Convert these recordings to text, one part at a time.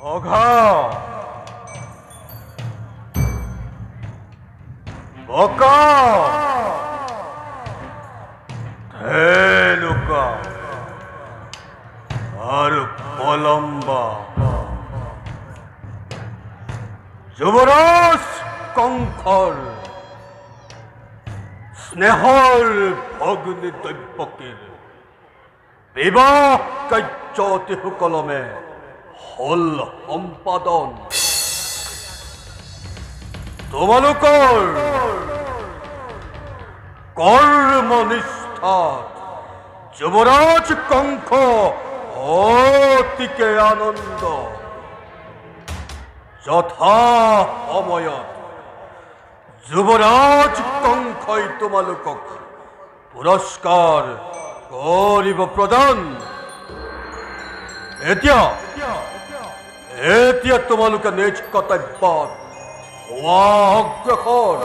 অঘা বকা লুকা আৰ পলম্বা যুবৰাজ কঙ্কৰ স্নেহৰ ভগ্নী দৈব্যকেৰ বিবাহ কাৰ্য অতি সুকলমে হল সম্পাদন তোমালোকৰ কৰ্মনিষ্ঠা যুৱৰাজ কংস অতিকে আনন্দ যথা সময়ত যুৱৰাজ কংসই তোমালোকক পুৰস্কাৰ কৰিব প্ৰদান এতিয়া তোমালোকে নিজ কৰ্তব্যত অগ্ৰসৰ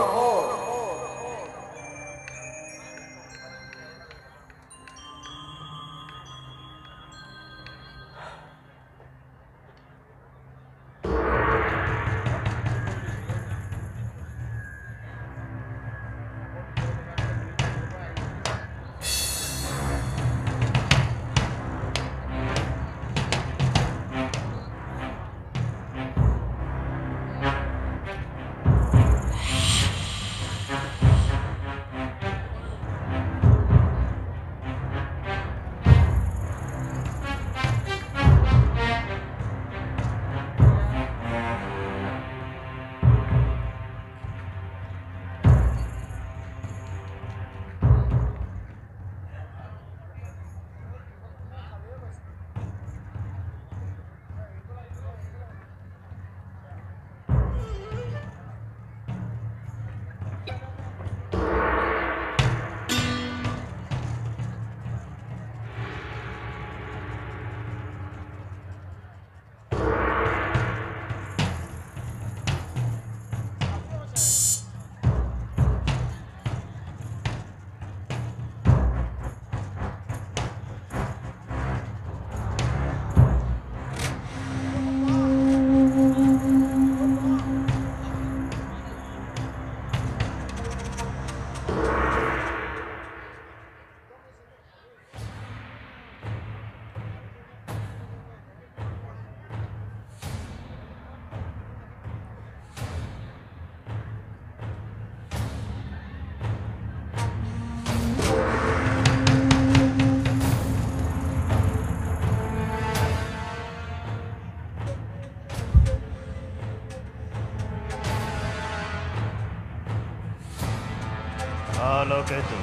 আলোকেতু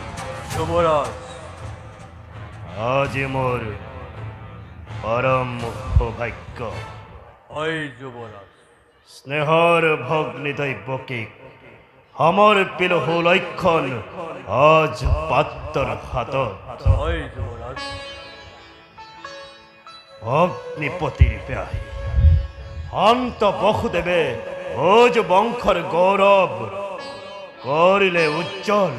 যুবরাজ আজ মোর পরম সৌভাগ্য হয় যুবরাজ স্নেহর ভগ্নী দৈব্যকে আমার পিলহ লক্ষণ আজ পাত্তর হাতত হয় যুবরাজ অগ্নিপতির প্যাহি অন্ত বহুদেবে ওজ বংশর গৌরব করিলে উজ্জ্বল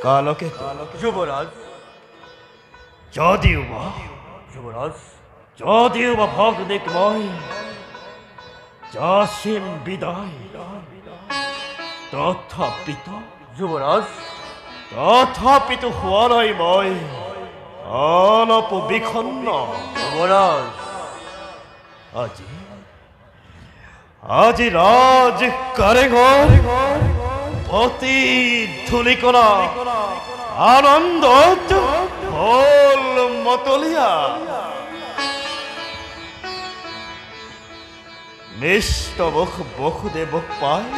কালকেতু যুবরাজ যদিও বা যুবরাজ ভগ্নিক মই যাসিম বিদায় তথাপিতো হোৱা নাই মই অলপ বিখন্ন যুবরাজ আজি রাজ কারেগর অতি ধুলিকণা আনন্দ হল মতলিয়া মিষ্ট মুখ বসুদেব পায়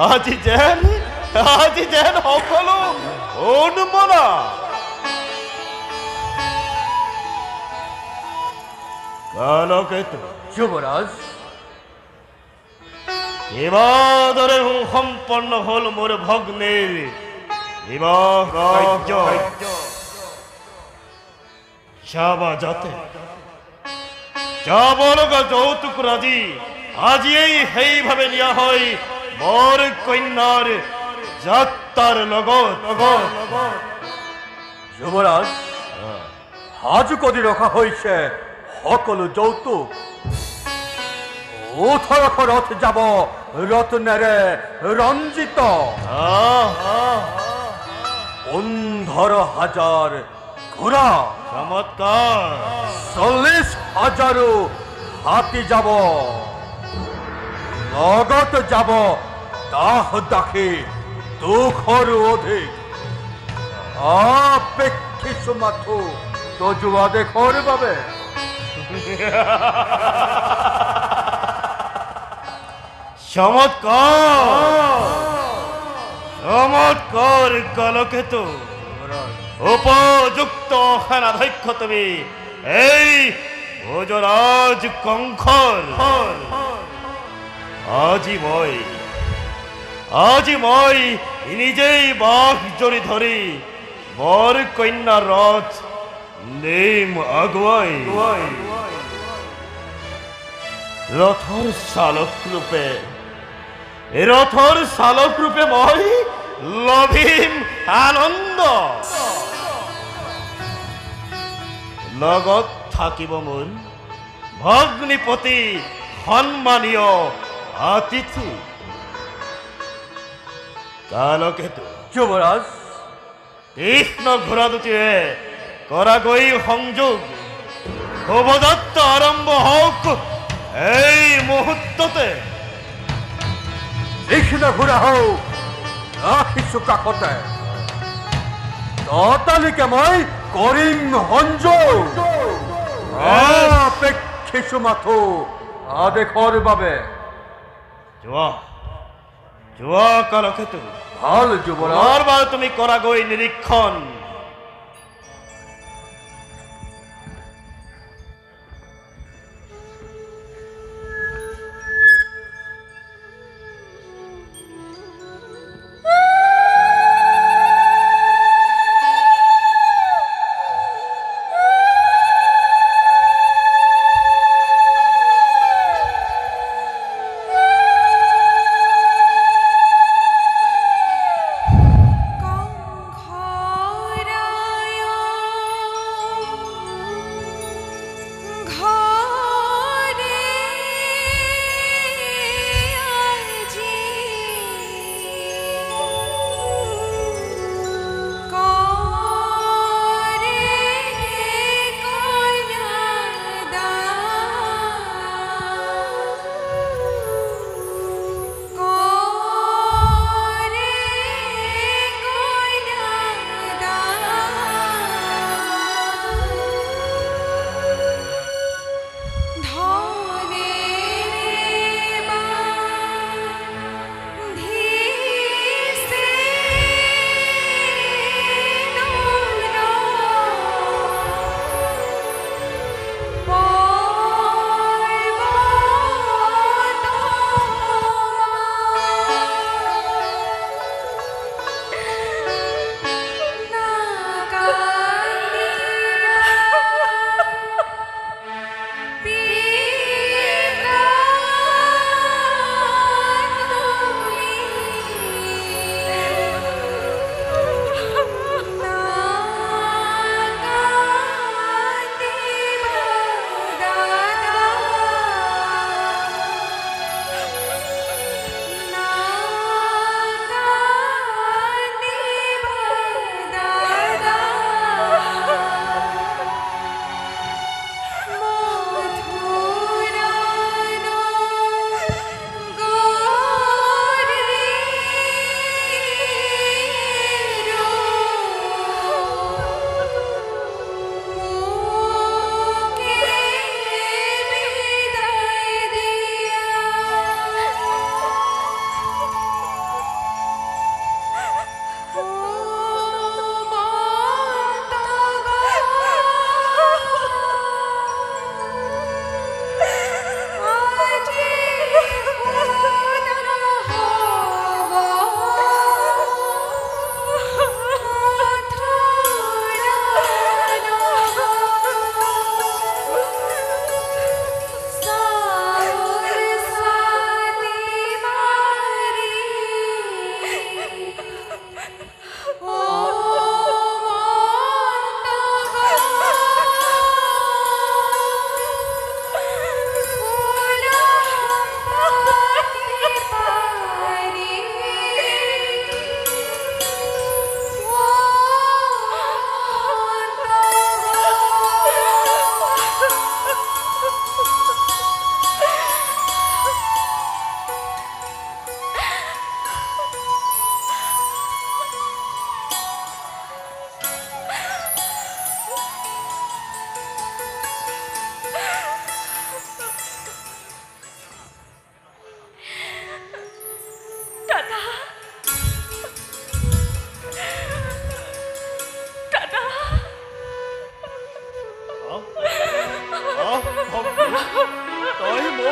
আজি যেন সকলো উন্মনা কালকেতু যুবরাজ এবারে সম্পন্ন হল মোর ভগ্নের বিবাহ কার্য যাবা যাতে যাবলগা যৌতুক রাজি আজিয়েই সেইভাবে নিয়া হয় মোর কন্যার যাত্রার লগত যুবরাজ সাজু কদি ৰখা হৈছে সকলো যৌতুক ওঠৰশ ৰথ যাব ৰত্নেৰে ৰঞ্জিত 15,000 ঘোঁৰা চমৎকার 40,000 হাতী যাব লগত যাব দাহ দাসী 200 অধিক আপেক্ষিছো মাথো তো যোৱা দেশৰ বাবে চমৎকাৰ চমৎকাৰ কালকেতু উপযুক্ত সেনাধ্যক্ষ তুমি এই ভোজৰাজ কংখৰ আজি মই নিজেই বাঘ জৰি ধৰি বৰ কন্যা ৰথ নিম আগুৱাই ৰথৰ চালক ৰূপে মই লভিম আনন্দ লগত থাকিব মোৰ ভগ্নীপতি সন্মানীয় অতিথি কালকেতু যুৱৰাজ তীক্ষ্ণ ঘোঁৰা দুটিৰে কৰাগৈ সংযোগ শুভযাত্ৰা আৰম্ভ হওক এই মুহূৰ্ততে তীক্ষ্ণ ঘোঁৰা হওক ৰাখিছো কাষতে ততালিকে মই কৰিম সংযোগ আপেক্ষিছো মাথো আদেশৰ বাবে যোৱা কালকেতু ভাল যুৱৰাজ বাৰবাৰ তুমি কৰাগৈ নিৰীক্ষণ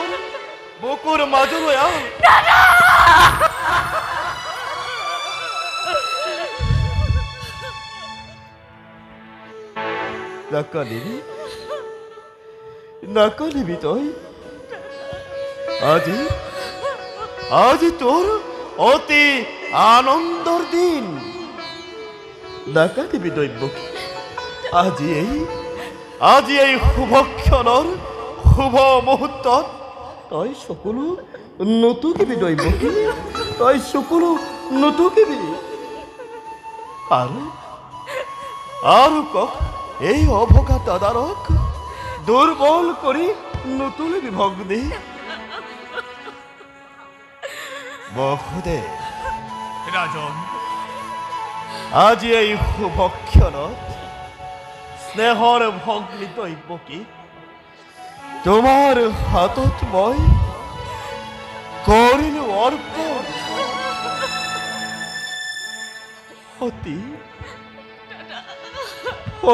মোৰ বুকুৰ মাজলৈ আহ। নাকান্দিবি, নাকান্দিবি তই। আজি আজি তোৰ অতি আনন্দৰ দিন। নাকান্দিবি দৈৱকী। আজি এই শুভক্ষণৰ শুভ মুহূৰ্তত তই চকুলো নুটুকিবি দৈৱকী, তই চকুলো নুটুকিবি। আৰু কক এই অভগা দাদাৰক দুৰ্বল কৰি নুতুলিবি ভগ্নী। বসুদেৱ, ৰাজন, আজি এই শুভক্ষণত স্নেহৰ ভগ্নী দৈৱকী তোমাৰ হাতত মই কৰিলো অৰ্পণ।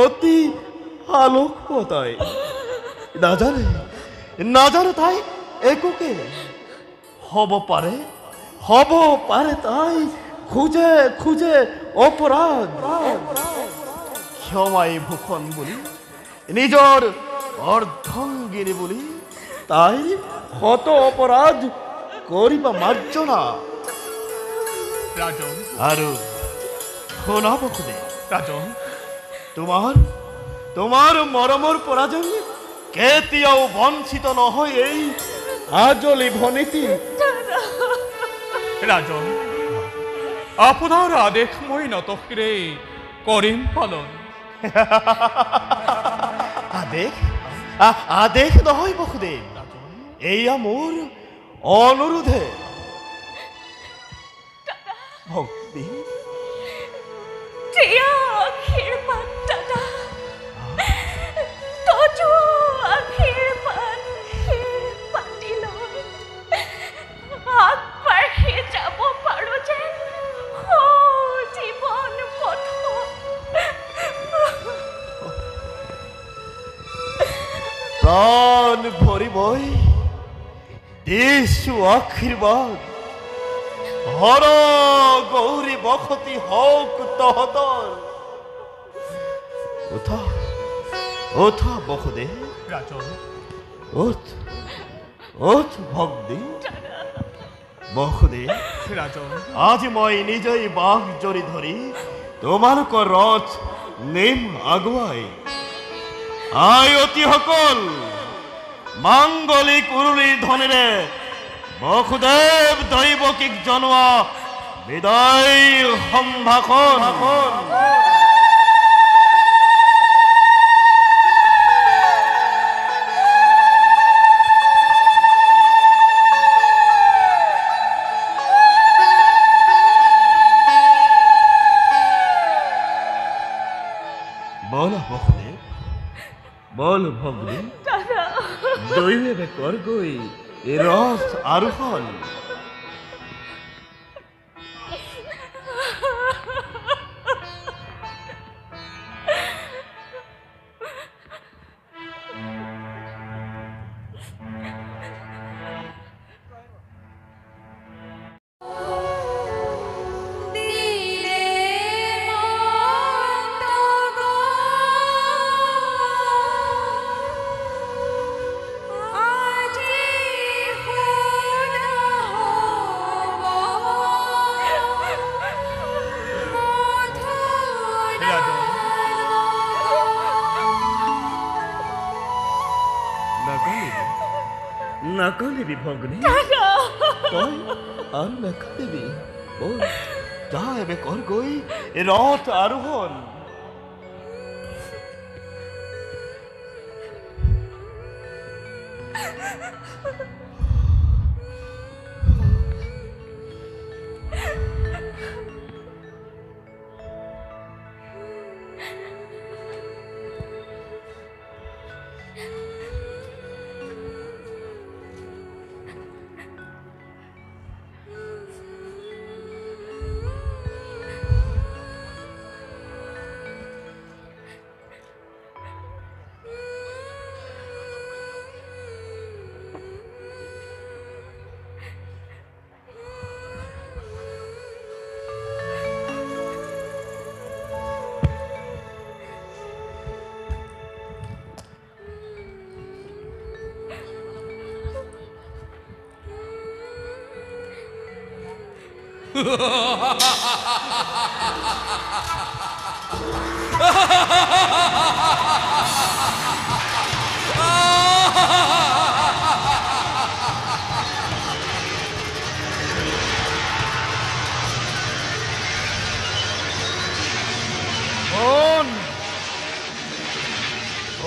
অতি আলোকমতাই নাজানে তাই একোকে। হ'ব পাৰে তাই খুজে খুজে অপৰাধ। ক্ষমাই ভূষণ বুলি নিজৰ অৰ্ধংগিনী বুলি তাই শত অপৰাধ কৰিবা মাৰ্জনা। ৰাজন, আৰু শুনাব খুদে ৰাজন, তোমাৰ মৰমৰ পৰা যেন কেতিয়াও বঞ্চিত নহয় এই আজলি ভনীতি। ৰাজন, আপোনাৰ আদেশ মই নতশিৰে কৰিম পালন। আদেশ নহয় বসুদেৱ, এয়া মোৰ অনুৰোধে। ভক্তি প্ৰাণ ভৰিবই দিছো আশীৰ্বাদ। হৰ গৌৰী বসতি হওক তহঁতৰ। উঠা বসুদেৱ, ৰাজন, উঠ ভগ্নী। বসুদেৱ, ৰাজন, আজি মই নিজেই বাঘ জৰি ধৰি তোমালোকৰ ৰথ নিম আগুৱাই। আয়তীসকল মাংগলিক উৰুলিৰ ধ্বনিৰে বসুদেৱ দৈৱকীক জনোৱা বিদায় সম্ভাষণ। বল বসুদেৱ, বল ভগ্নী, দৈৱে কৰগৈ ৰথ আৰোহণ। নাকান্দিবি ভগ্নী, তই আৰু নাকান্দিবি। যা এবে কৰগৈ ৰথ আৰোহণ।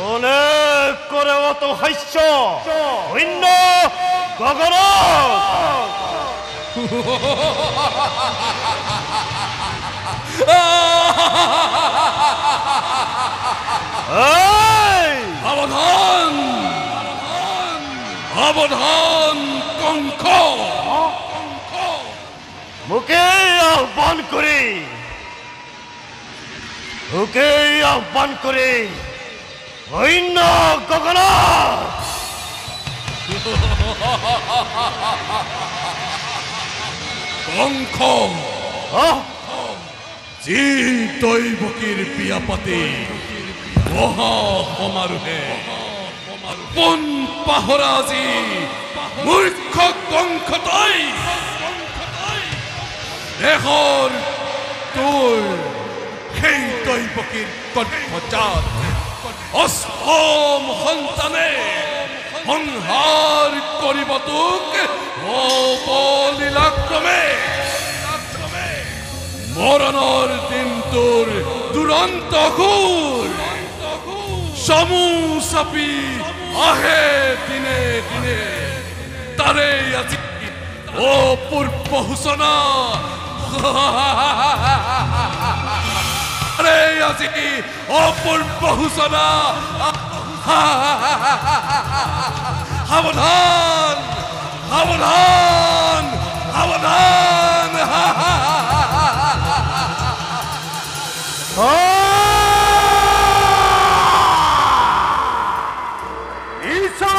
অনেক করে অত হাস্য অন্য গগন সাবধান সাবধান কঙ্ক মুখে আহ্বান করে অন্য গগন কঙ্ক জি দৈবকীর বিয়াপাতে মহা সমারোহে কোন পাহরাজি মূর্খ কঙ্ক তই দেহৰ তোৰ সেই দৈবকীৰ কণ্ঠজাত অষ্টম সন্তানে সংহাৰ কৰিব তোক অবলীলাক্ৰমে মৰণৰ দিনটোৰ দুৰন্ত ঘোৰ চমু চাপি আহে দিনে দিনে তাৰে আজি অপূৰ্ব সূচনা আরে আজি অপূর্ব সূচনা সাবধান সাবধান সাবধান মিছা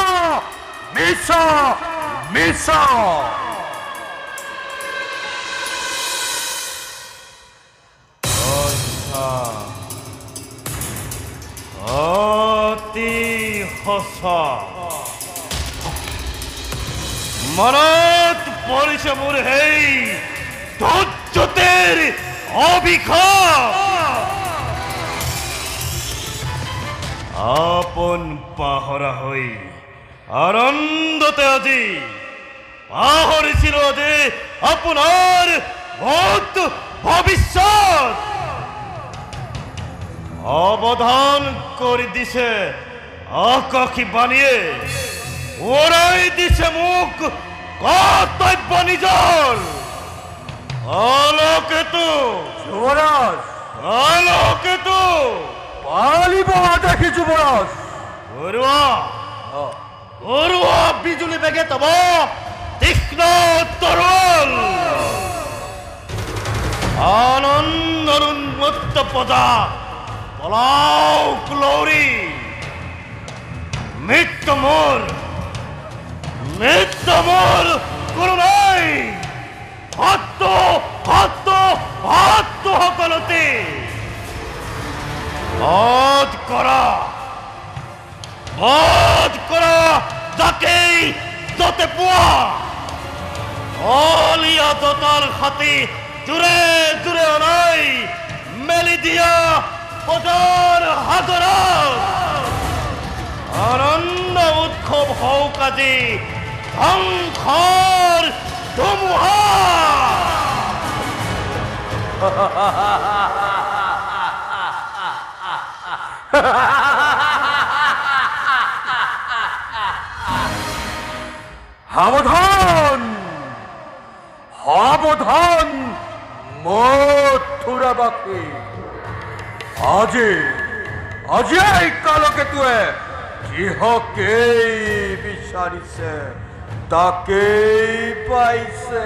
মিছা মিছা অতি সঁচা মনত পৰিছে মোৰ সেই ধৈৰ্যতেৰ অভিশাপ আপন পাহৰা হৈ আনন্দতে আজি পাহৰিছিল যে আপোনাৰ ভূত ভৱিষ্যত অবধান করে দিছে আকাশী বানিয়ে ওরাই দিছে মুখ কর্তব্য নিজর আলোকেতু যুবরাজ আলোকেতু পালিব দেখি যুবরাজ ওরুয়া ওরুয়া বিজুলি বেগে তব তীক্ষ্ণ তরল আনন্দর উন্মত্ত পদা পলাও গ্লোরি মৃত্যু মোর করুণাই হাত সকলতে বধ করা যাকেই যতে পোৱা অলিয়া দতাৰ হাতে জুড়ে জুড়ে অনাই মেলি দিয়া পদৰ সাগৰত আনন্দ উৎসৱ হওক আজি ধ্বংসৰ ধুমুহা সাবধান সাবধান মথুৰাবাসী আজি আজি এই কালকেতুৱে যিহকেই বিচাৰিছে তাকেই পাইছে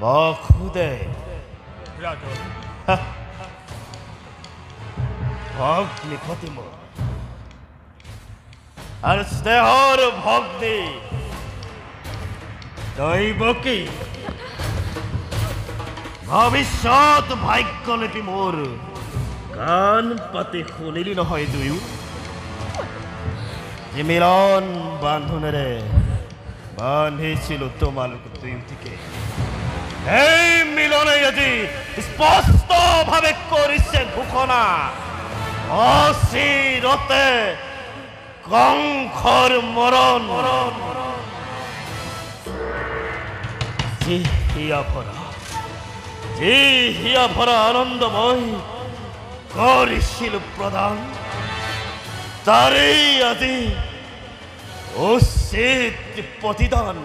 বাসুদেৱ ভগ্নী ফতিমা আৰ স্নেহৰ ভগ্নী দৈবকী ভবিষ্যৎ ভাগ্যলিপি মোৰ কান পাতে শুনিলি নহয় দুয়ো যে মিলন বান্ধোনেৰে বান্ধিছিল তোমালোক দুয়োটিকে এই মিলনে আজি স্পষ্ট ভাৱে কৰিছে ঘোষণা অচিৰতে কংসৰ মৰণ যি হিয়া ভৰা আনন্দময় কৰিছিল প্ৰদান তাৰেই আজি উচিত প্ৰতিদান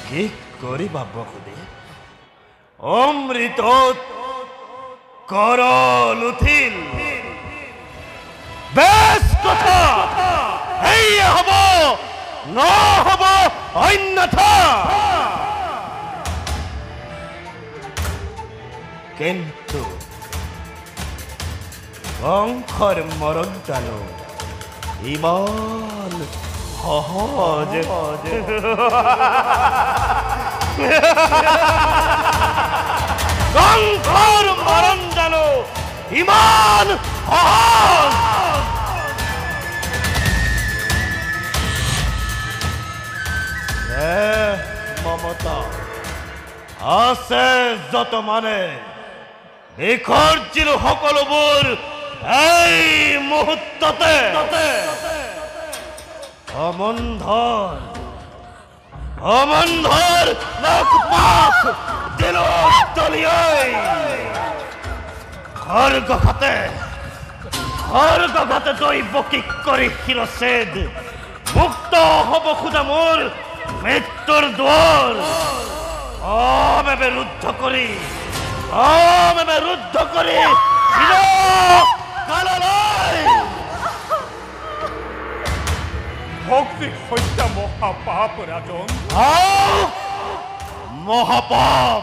কি কৰিবা বসুদে অমৃতত কৰল উঠিল বেশ কথা এয়া হব নহব অন্যথা কিন্তু কংসৰ মৰণ জানো ইমান সহজে কংসৰ মৰণ জানো ইমান সহজ মমতা আছে যত মানে বিসৰ্জিলো সকলোবোৰ এই মুহূৰ্ততে অমন্ধৰ নাক দিলত দলিয়াই খড়গঘাতে দৈবকী কৰি শিৰছেদ মুক্ত হব খোজা মোৰ মৃত্যুৰ দুৱাৰ ৰুদ্ধ কৰি ভক্তি হত্যা মহাপাপ রাজন মহাপাপ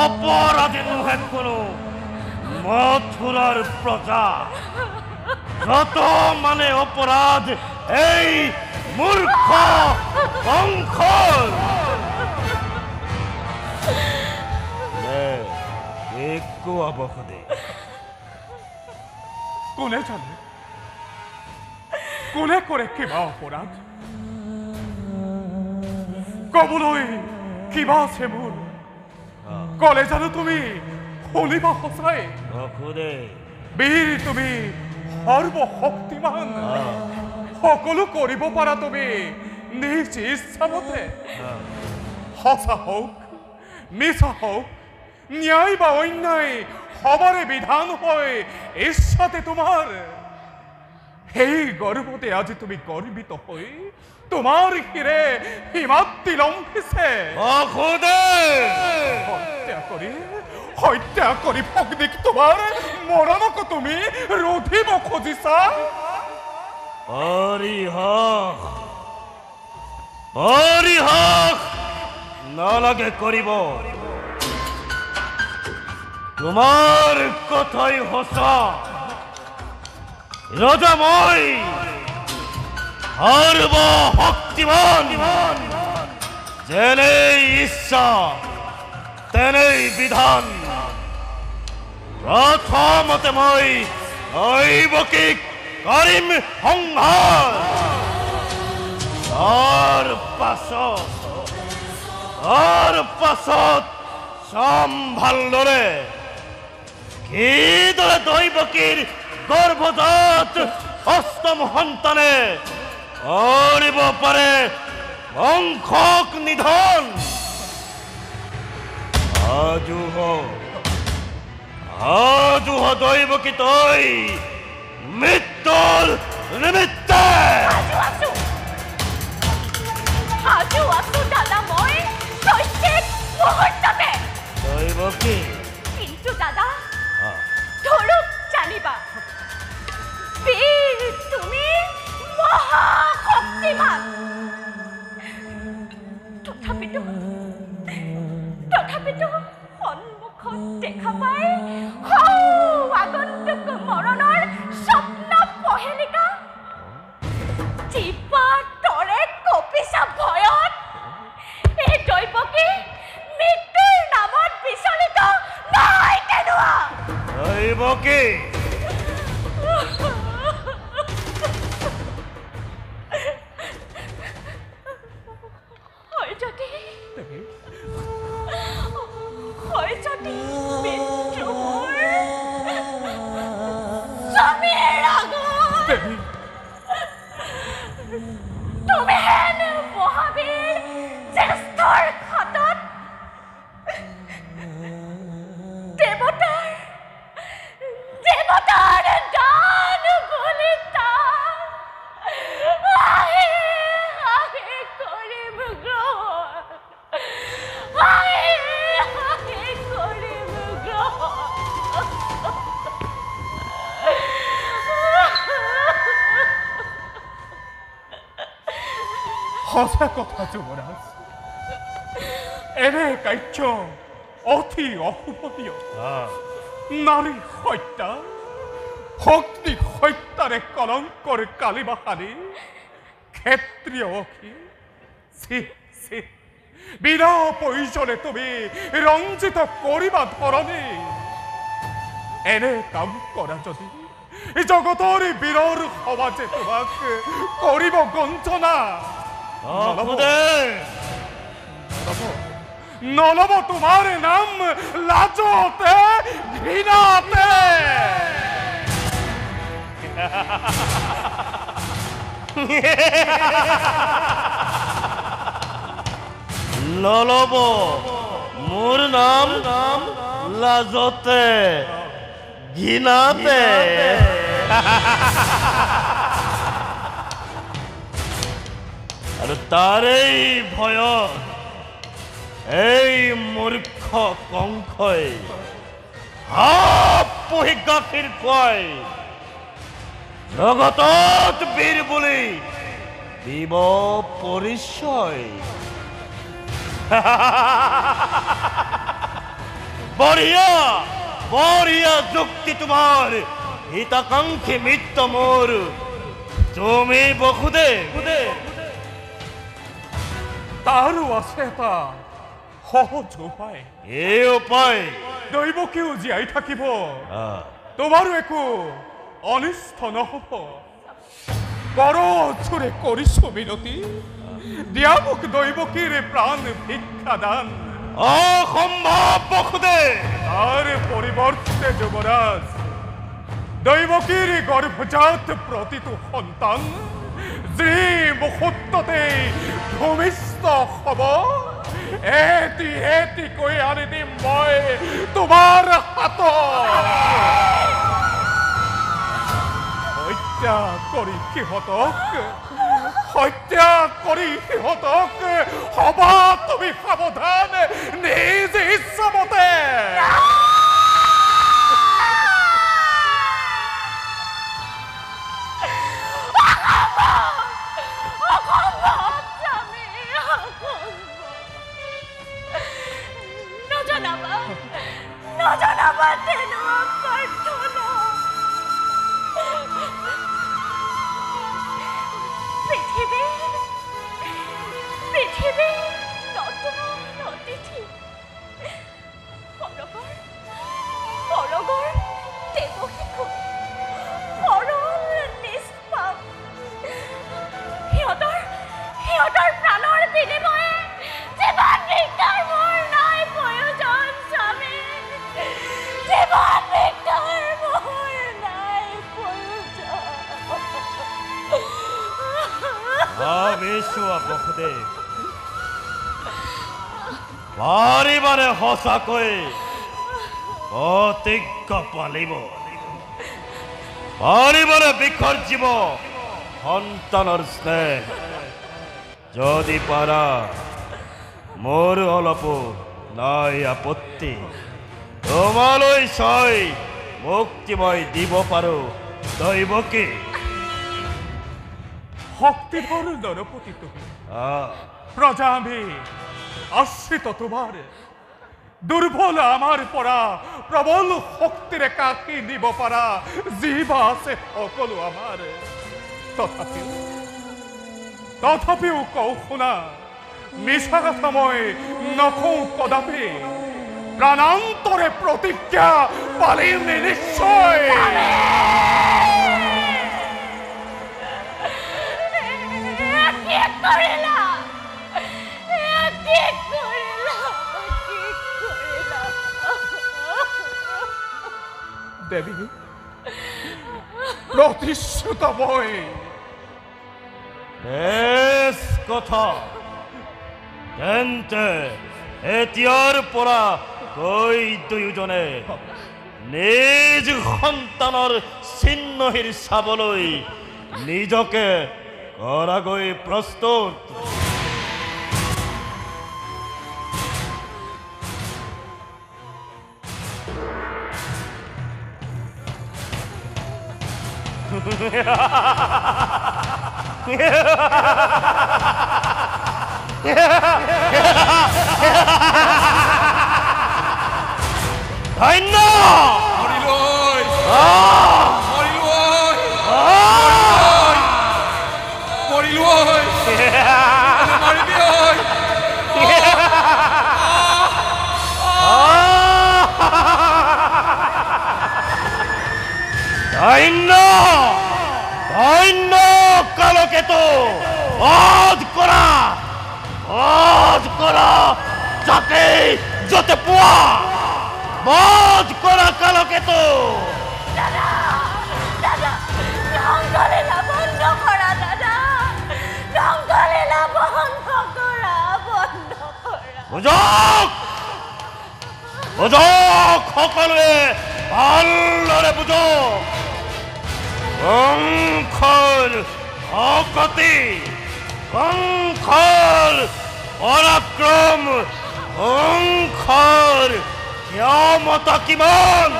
অপরাধী নহে কোনো মথুরার প্রজা যত মানে অপরাধ এই মূর্খ কংসর একো অবসদে কোনে জানে কোনে কৰে কিবা অপৰাধ কবলৈ কিবা আছে মোৰ কলে জানো তুমি শুনিবা সঁচাই বীৰ তুমি সৰ্বশক্তিমান সকলো কৰিব পাৰা তুমি নিজ ইচ্ছামতে সঁচা হওক মিছা হওক ন্যায় বা অন্যায় সবৰে বিধান হয় ইচ্ছাতে তোমাৰ সেই গৰ্বতে আজি তুমি গৰ্বিত হৈ তোমাৰ শিৰে হিমাদ্ৰী লম্ভিছে হত্যা কৰি ভগ্নীক তোমাৰ মৰণক তুমি ৰোধিব খুজিছা নালাগে কৰিব তোমাৰ কথাই সঁচা ৰজা মই সৰ্বশক্তিমান যেনেই ইচ্ছা তেনেই বিধান। প্ৰথমতে মই দৈৱকীক কৰিম সংহাৰ, তাৰ পাছত চাম ভালদৰে কিদৰে দৈৱকীৰ গৰ্ভজাত অষ্টম সন্তানে কৰিব পাৰে বংশক নিধন। আজু দৈৱকী তই মৃত্যুৰ নিমিত্তে। আছো দাদা, মই প্ৰত্যেক মুহূৰ্ততে। দৈৱকী কিন্তু দাদা ধৰক জানিবা, বীৰ তুমি মহাশক্তিমান। তথাপিতো সন্মুখত দেখা পাই আগন্তুক মৰণৰ স্বপ্ন পহেলিকা জীৱা তৰে কপিছা ভয়ত এই দৈৱকী মৃত্যুৰ নামত বিচলিত নাই কেনেকুৱা। দৈৱকী তুমি হেন মহাবীৰ জ্যেষ্ঠৰ হাতত দেৱতাৰ দান বলিতা আহে কৰিম গ্ৰহণ, আহে কৰিম গ্ৰহণ। সঁচা কথা যুৱৰাজ, এনে কাৰ্য অতি অশুভনীয়। নাৰী হত্যা, শক্তি হত্যাৰে কলংকৰ কালিমা সানি ক্ষেত্ৰীয় বিনা প্ৰয়োজনে তুমি ৰঞ্জিত কৰিবা ধৰণী। এনে কাম কৰা যদি জগতৰ বীৰৰ সমাজে তোমাক কৰিব গঞ্জনা। নলব তোমাৰ নাম লাজতে ঘৃণাতে। নলব মোৰ নাম লাজতে ঘৃণাতে। আৰু তাৰেই ভয়ত এই মূৰ্খ কংসই পুহি গাখীৰ খুৱাই জগতত বীৰ বুলি দিব পৰিচয়। বঢ়িয়া বঢ়িয়া যুক্তি তোমাৰ, হিতাকাংক্ষী মিত্ৰ মোৰ। তুমি বসুদে তাৰো আছে এটা সহজ উপায়। এই উপায় দৈৱকীও জীয়াই থাকিব, তোমাৰো একো অনিষ্ট নহব। কৰজোৰে কৰিছো বিনতি, দিয়া মোক দৈৱকীৰ প্ৰাণ ভিক্ষাদান। অসম্ভৱ বসুদে। তাৰ পৰিৱৰ্তে যুৱৰাজ, দৈৱকীৰ গৰ্ভজাত প্ৰতিটো সন্তান যি মুহূৰ্ততে ভূমিষ্ঠ হব, এটিকৈ আনি দিম মই তোমাৰ হাতত। হত্যা কৰি সিহঁতক হবা তুমি সাৱধান নিজ ইচ্ছামতে। নজনাবা তেনেকুৱা প্ৰাৰ্থনা। পৃথিৱী বিনিময়ে জীবন ভিক্ষাৰ মোৰ নাই প্ৰয়োজন স্বামী, জীবন ভিক্ষাৰ মোৰ নাই প্ৰয়োজন। আবেশুৱা বসুদেৱ বাৰে সঁচাকৈ প্ৰতিজ্ঞা পালিব, পাৰিবনে বিসৰ্জিব সন্তানৰ স্নেহ? যদি পাৰা মোৰ অলপো নাই আপত্তি, তোমালৈ চাই মুক্তি মই দিব পাৰোঁ দৈৱকী। শক্তিধর নরপতি তুমি, প্রজা আমি আশ্রিত তোমার। দুর্বল আমার পরা প্রবল শক্তিরে কাকি নিব পারা জীব আছে সকলো আমার। তথাপিও কওঁ শুনা, মিছা কথা মই নকওঁ কদাপি। প্রাণান্তরে প্রতিজ্ঞা পালিম নিশ্চয়। দেবী প্রতিশ্রুত বই বেশ কথা, তেন্তে এতিয়াৰ পৰা কৈ দুয়োজনে নিজ সন্তানৰ চিহ্নহীন চাবলৈ নিজকে কৰাগৈ প্ৰস্তুত। ধন্য মৰিলৈ মৰিলৈ মৰিলৈ মাৰিবি ঐ। ধন্য ধন্য কালকেতু, বধ কৰা যাতে যতে পোৱা, বধ কৰা কালকেতু। দাদা দাদা ৰঙ্গলীলা বন্ধ কৰা, দাদা ৰঙ্গলীলা বন্ধ কৰা, বন্ধ কৰা। বুজক সকলোৱে ভালদৰে বুজক। কংসৰ শক্তি, কংসৰ পৰাক্ৰম, কংসৰ ক্ষমতা কিমান।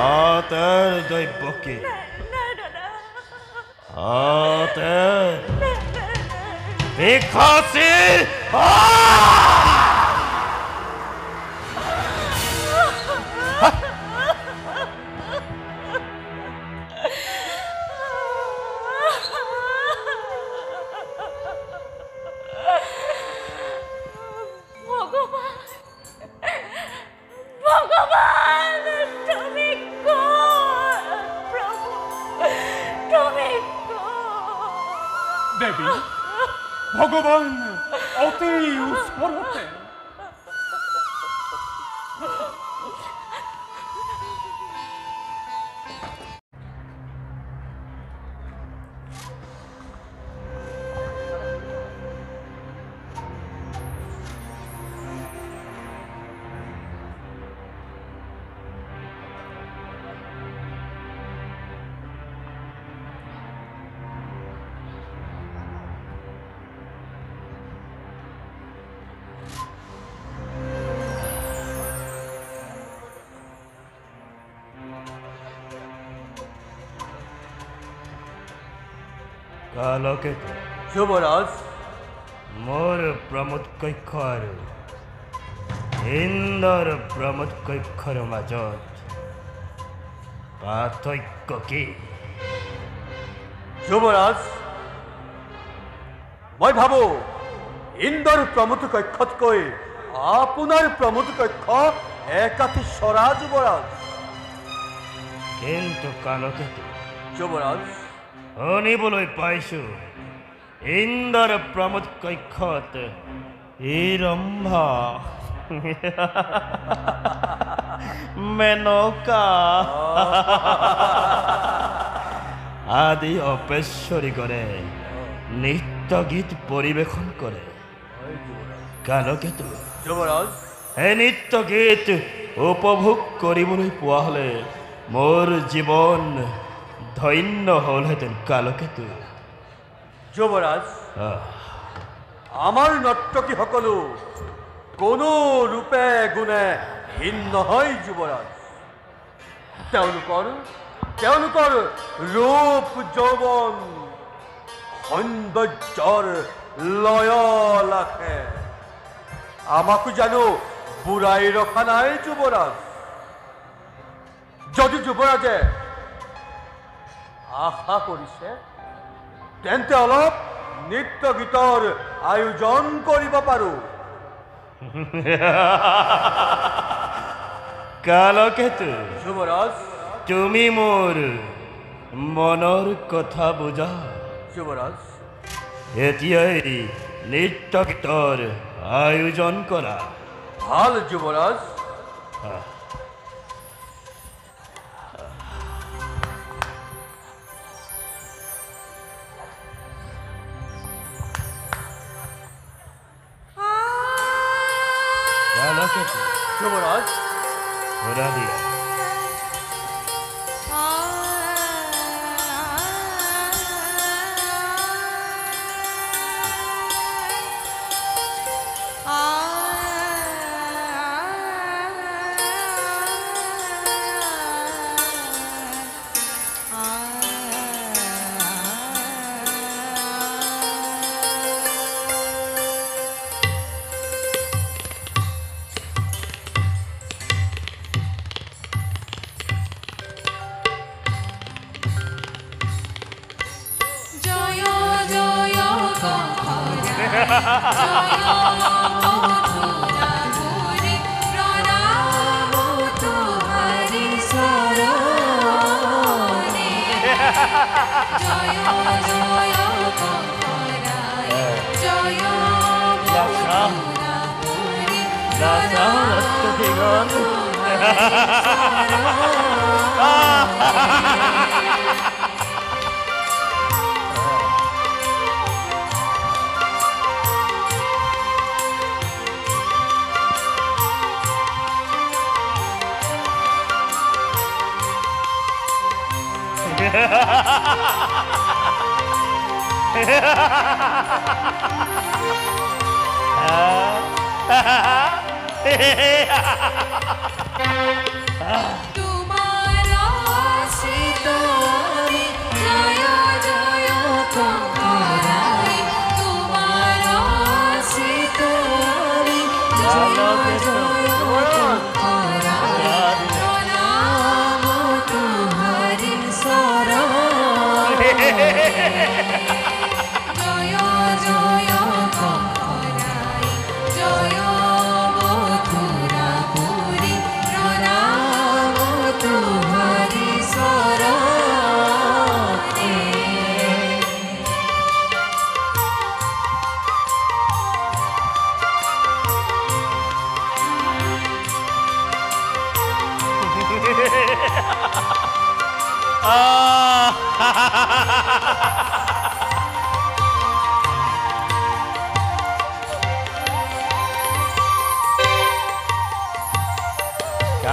আতেৰ দৈৱকী, আতেৰ বিখাসী। ভগবান তুমি কোন প্ৰভু, তুমি কোন? দেবী ভগবান অতি ওচৰতে। কালকেতু, যুবৰাজ, মোৰ প্ৰমোদ কক্ষ আৰু ইন্দ্ৰৰ প্ৰমোদ কক্ষৰ মাজত পাৰ্থক্য কি? যুবৰাজ, মই ভাবো ইন্দ্ৰৰ প্ৰমোদ কক্ষতকৈ আপোনাৰ প্ৰমোদ কক্ষ একাঠি চৰা। যুবৰাজ কিন্তু কালকেতু, যুবৰাজ, শুনিবলৈ পাইছো ইন্দৰ প্ৰমোদ কক্ষত এই ৰম্ভা মেনকা আদি অপেশ্বৰী কৰে নৃত্য গীত পৰিৱেশন কৰে কালকেতু যুৱৰাজ এই নৃত্য গীত উপভোগ কৰিবলৈ পোৱা হ'লে মোৰ জীৱন ধন্য হ'লহেঁতেন কালকেতু যুৱৰাজ আমাৰ নৰ্তকী সকলো কোনো ৰূপে গুণে হীন নহয় যুৱৰাজ তেওঁলোকৰ ৰূপ যৌৱন সৌন্দৰ্যৰ লয় লাখে আমাকো জানো বুঢ়াই ৰখা নাই যুৱৰাজ যদি যুৱৰাজে আশা কৰিছে তেন্তে অলপ নৃত্য গীতৰ আয়োজন কৰিব পাৰো কালকেতু যুৱৰাজ তুমি মোৰ মনৰ কথা বুজা যুৱৰাজ এতিয়াই নৃত্য গীতৰ আয়োজন কৰা ভাল যুৱৰাজ কালকেতু যুৱৰাজ ঘোৰা দিয়া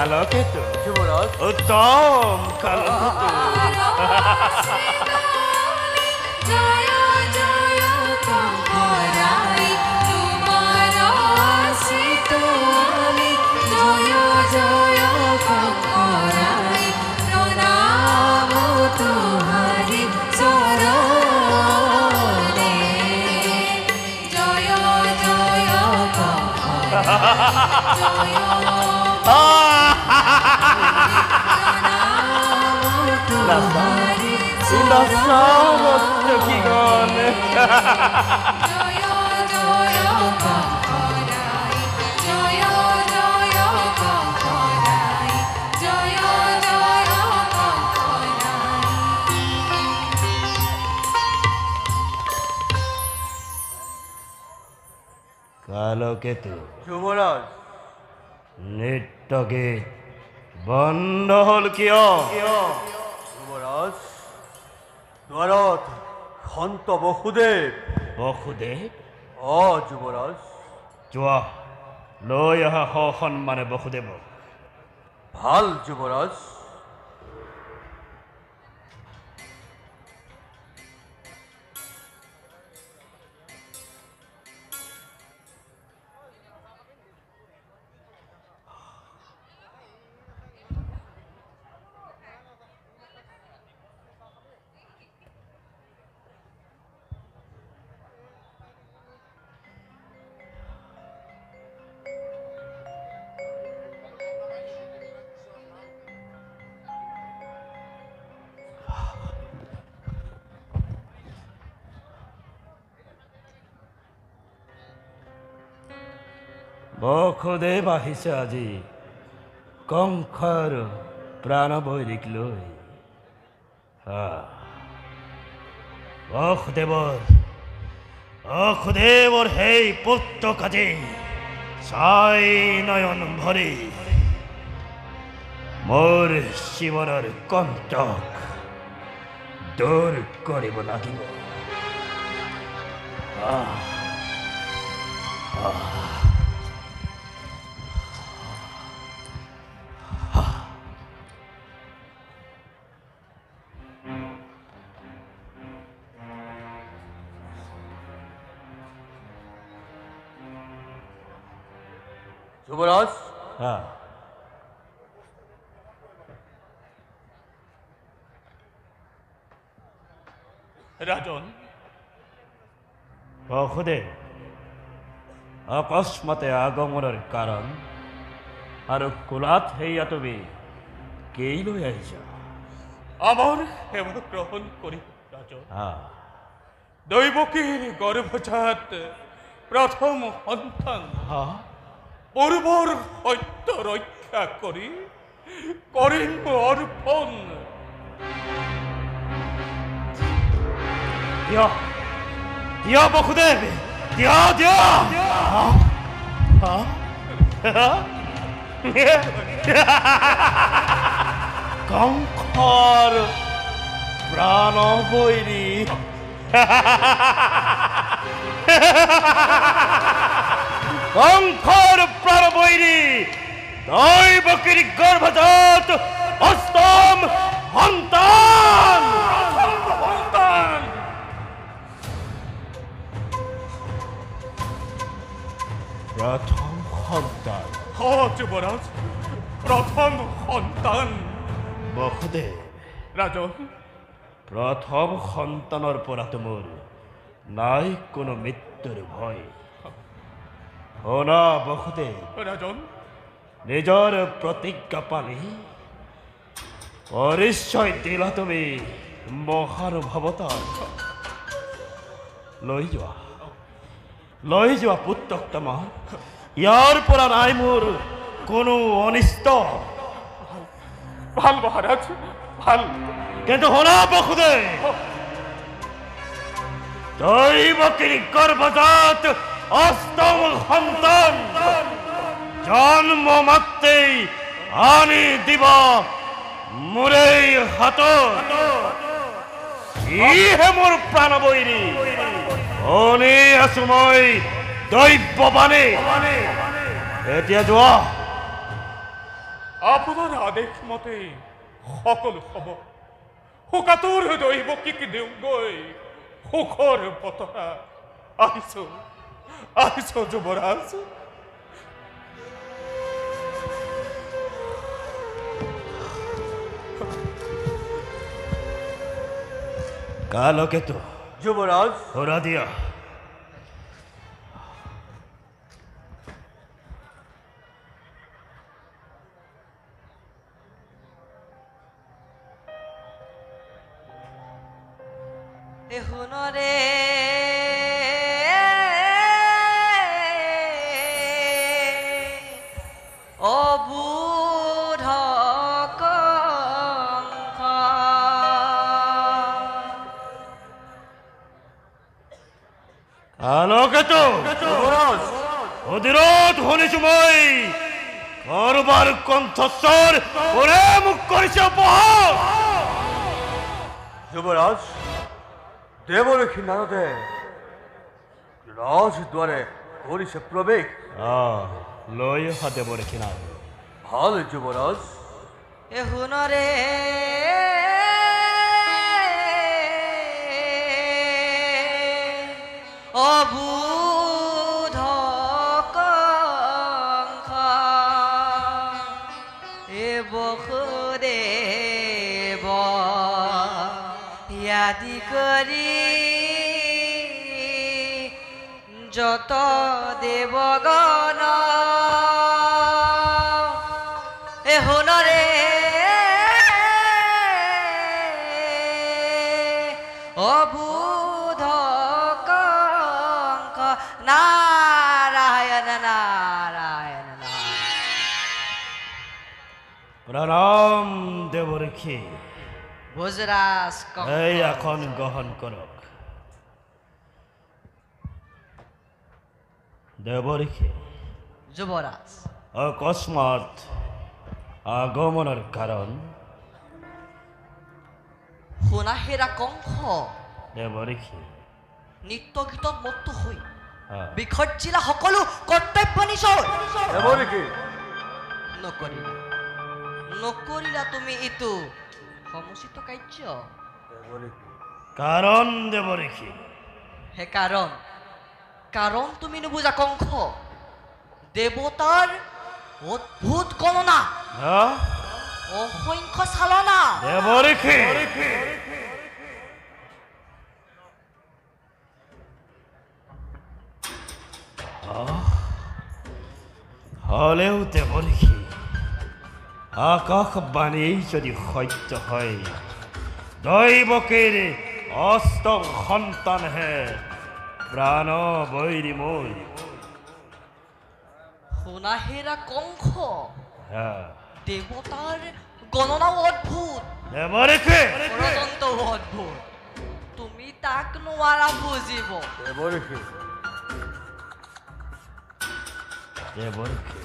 কালকেতু যুৱৰাজ উত্তম কালকেতু কালকেতু যুবৰাজ নৃত্য গীত বন্ধ হল কিয়? যুবৰাজ দ্বাৰত সন্ত বসুদেৱ বসুদেৱ যুবৰাজ যোৱা লৈ অহা সসন্মানে বসুদেৱক। ভাল যুবৰাজ। বসুদেৱ আহিছে আজি কংসৰ প্ৰাণবৈৰিক লৈ। বসুদেৱৰ সেই পুত্ৰ কাজে চাই নয়ন ভৰি মোৰ জীৱনৰ কণ্টক দূৰ কৰিব লাগিব। যুবৰাজ ৰাজন বসুদেৱ অকস্মাতে আগমনৰ কাৰণ আৰু কোলাত সেয়া তুমি কেই লৈ আহিছা? আমার সেবা গ্রহণ করি রাজন। দৈবকীর গর্ভজাত প্রথম সন্তান পূর্বর সত্য রক্ষা করি করিম অর্পণ। দিয়া বসুদেৱ, দিয়া দিয়া। কংসৰ প্ৰাণবৈৰী কংসৰ প্ৰাণবৈৰী দৈবকীৰ গৰ্ভজাত অষ্টম সন্তান। প্ৰথম সন্তান যুবৰাজ, প্ৰথম সন্তান। বসুদেৱ, ৰাজন প্ৰথম সন্তানৰ পৰা মোৰ নাই কোনো মৃত্যুৰ ভয়। শুনা বসুদেৱ, ৰাজন নিজৰ প্ৰতিজ্ঞা পালি পৰিচয় দিলা তুমি মহানুভৱতা। লৈ যোৱা পুত্ৰক তোমাৰ। ইয়াৰ পৰা নাই মোৰ কোনো অনিষ্ট। ভাল মহাৰাজ, ভাল। কিন্তু শুনা বসুদেৱ, দৈবকীৰ গৰ্ভজাত অষ্টম সন্তান জন্ম মাত্ৰেই আনি দিব মোৰেই হাতত। ইহে মোৰ প্ৰাণবৈৰী। শুনি আছো মই দৈৱবাণী। এতিয়া যোৱা। আপনাৰ আদেশ মতে সকল হব। শোকাতুৰ দৈবকীক দেউগৈ সুখৰ বতৰা। আহিছো যুবৰাজ। কালকেতু যুবৰাজ ঘোৰা দিয়া। এহুনৰে অবুধ কংস কালকেতু যুবৰাজ অধিৰোধ শুনিছো মই কাৰোবাৰ কণ্ঠস্বৰ কোনে মোক কৰিছে অপহাস যুবৰাজ দেবৰক্ষী নাৰদে ৰাজদ্বাৰে কৰিছে প্ৰবেশ লৈ অহা দেৱৰক্ষী নাম ভাল যুবৰাজ এ হুনৰে অবুধ কংখ এ বসুদেব ইয়াদি কৰি যত দেবগণ এ হুনৰে অবুধ কংক নাৰায়ণ নাৰায়ণ প্ৰণাম দেৱৰক্ষী ভোজৰাজ এই আসন গ্ৰহণ কৰক দেৱৰক্ষী যুবৰাজ অকস্মাৎ আগমনৰ কাৰণ সোণাহেৰা কংস দেৱৰক্ষী নৃত্য গীতত মত্ত হৈ আহ, বিসৰ্জিলা সকলো কৰ্তব্য নিজৰ দেবৰক্ষী নকৰিলা নকৰিলা তুমি ইটো সমুচিত কাৰ্য দেবৰক্ষী কাৰণ দেৱৰক্ষী হে কাৰণ তুমি নুবুজা কংস দেৱতাৰ অদ্ভুত গণনা আহ, অসংখ্য চালনা দেৱৰক্ষী হলেও দেৱৰক্ষী আকাশবাণী যদি সত্য হয় দৈৱকীৰ অষ্টম সন্তানহে প্ৰাণ বৈৰী মোৰ সোণাহেৰা কংস আহ, দেৱতাৰ গণনাও অদ্ভুত দেৱৰক্ষী ষড়যন্ত্ৰও অদ্ভুত তুমি তাক নোৱাৰা বুজিব দেবৰক্ষী দেৱৰক্ষী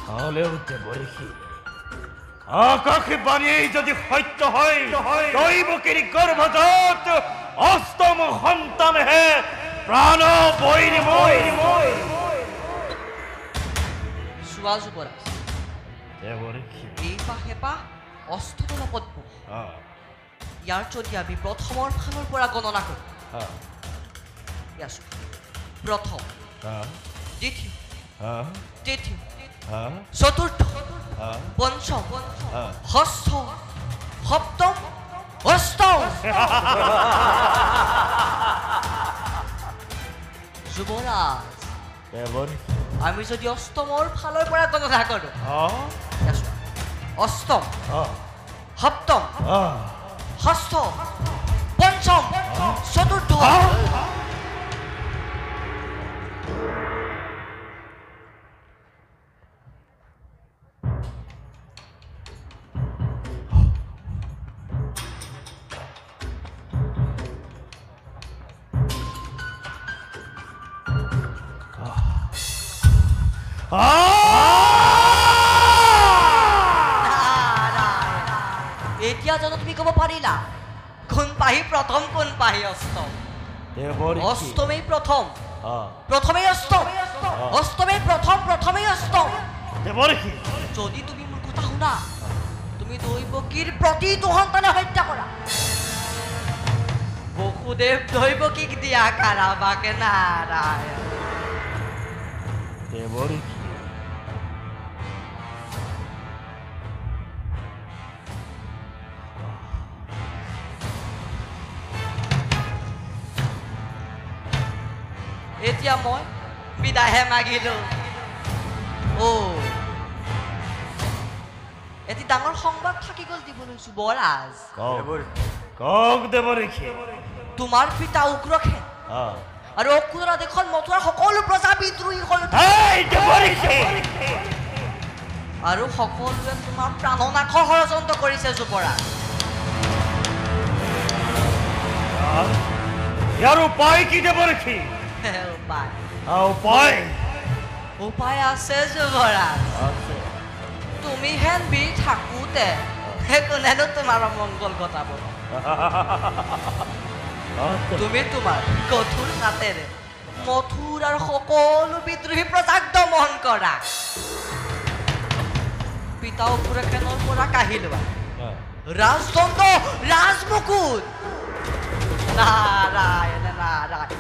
হলেও দেৱৰক্ষী আকাশবাণী যদি সত্য হয় দৈৱকীৰ গৰ্ভজাত অষ্টম সন্তানহে প্ৰাণ বৈৰী মোৰ চোৱা যুৱৰাজ দেৱৰক্ষী এই পাহেপা অষ্টদল পদ্ম আহ, ইয়াৰ যদি আমি প্ৰথমৰ ফালৰ পৰা গণনা কৰোঁ আহ, ইয়াৰ চোৱা প্ৰথম আহ, দ্বিতীয় আহ, তৃতীয় আহ, চতুৰ্থ আহ, পঞ্চম আহ। ষষ্ঠ সপ্তম অষ্টম যুৱৰাজ দেৱৰক্ষী আমি যদি অষ্টমৰ ফালৰ পৰা গণনা কৰোঁ আহ, ইয়াৰ চোৱা অষ্টম আহ, সপ্তম আহ, ষষ্ঠ পঞ্চম চতুৰ্থ এতিয়া জানো তুমি ক'ব পাৰিলা কোন পাহি প্ৰথম কোন পাহি অষ্টম দেৱৰক্ষী অষ্টমেই প্ৰথম আহ, প্ৰথমেই অষ্টম অষ্টমেই প্ৰথম প্ৰথমেই অষ্টম দেৱৰক্ষী যদি তুমি মোৰ কথা শুনা তুমি দৈৱকীৰ প্ৰতিটো সন্তানে হত্যা কৰা বসুদেৱ দৈৱকীক দিয়া কাৰাবাকে নাৰায়ণ দেৱৰক্ষী এতিয়া মই বিদায়হে মাগিলো এটি ডাঙৰ সংবাদ থাকি গ'ল দিবলৈ যুৱৰাজ কওক দেৱৰক্ষী তোমাৰ পিতা উগ্ৰসেন আহ, আৰু অকুৰা দেশত মথুৰাৰ সকলো প্ৰজা বিদ্ৰোহী হৈ এই দেৱৰক্ষী আৰু সকলোৱে তোমাৰ প্ৰাণনাশৰ ষড়যন্ত্ৰ কৰিছে যুৱৰাজ ইয়াৰ উপায় কি দেৱৰক্ষী উপায় উপায় উপায় আছে যুৱৰাজ তুমি হেন বীৰ থাকোঁতে কোনেনো তোমাৰ অমংগল ঘটাব তুমি তোমাৰ কঠোৰ হাতেৰে মথুৰাৰ সকলো বিদ্ৰোহী প্ৰজাক দমন কৰা পিতা অসুৰেখনৰ পৰা কাঢ়ি লোৱা ৰাজদণ্ড ৰাজমুকুট নাৰায়ণ নাৰায়ণ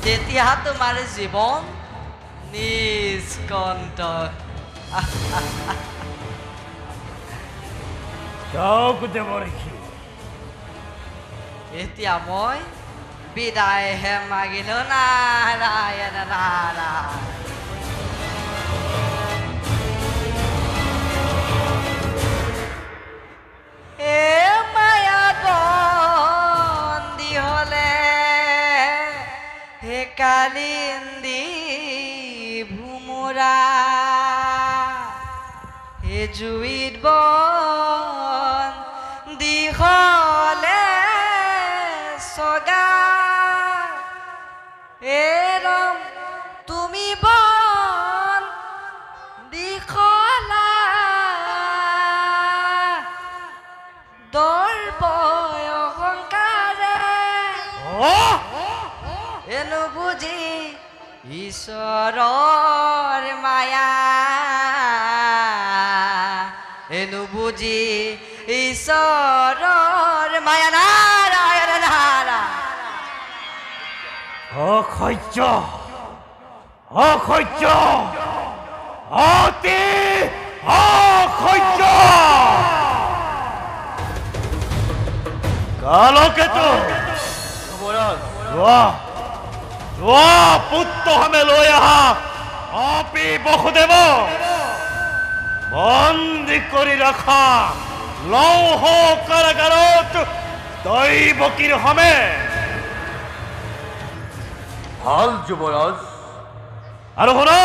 তেতিয়া তোমাৰ জীৱন নিষ্কণ্ঠ যাওক দেৱৰ্ষি এতিয়া মই বিদায়হে মাগিলো নাৰায়ণ নাৰায়ণ এ মায়াত বন্দী হলে হে কালিন্দী ভোমোৰা হে জুইত বন্দী হলে সগা এরম তুমি বন্দী হলা দর্প অহংকারে এনু বুঝি ঈশ্বরর মায়া এনু বুঝি ঈশ্বরর মায়া নারায়ণ নারায়ণ অসহ্য অসহ্য অতি অসহ্য কালকেতু যুৱৰাজ যোৱা যোৱা পুত্ৰহামে লৈ আহা আপি বসুদেৱ বন্দী কৰি ৰখা লৌহ কাৰাগাৰত দৈৱকীৰ হমে ভাল যুৱৰাজ আৰু শুনা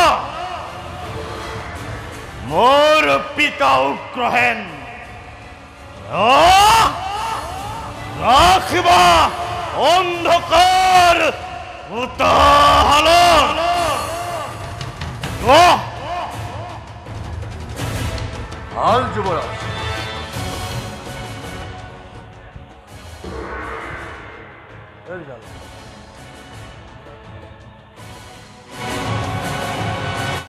মোৰ পিতা উগ্ৰহেন ৰাখিবা অন্ধকাৰ উতাহালত ভাল যুৱৰাজ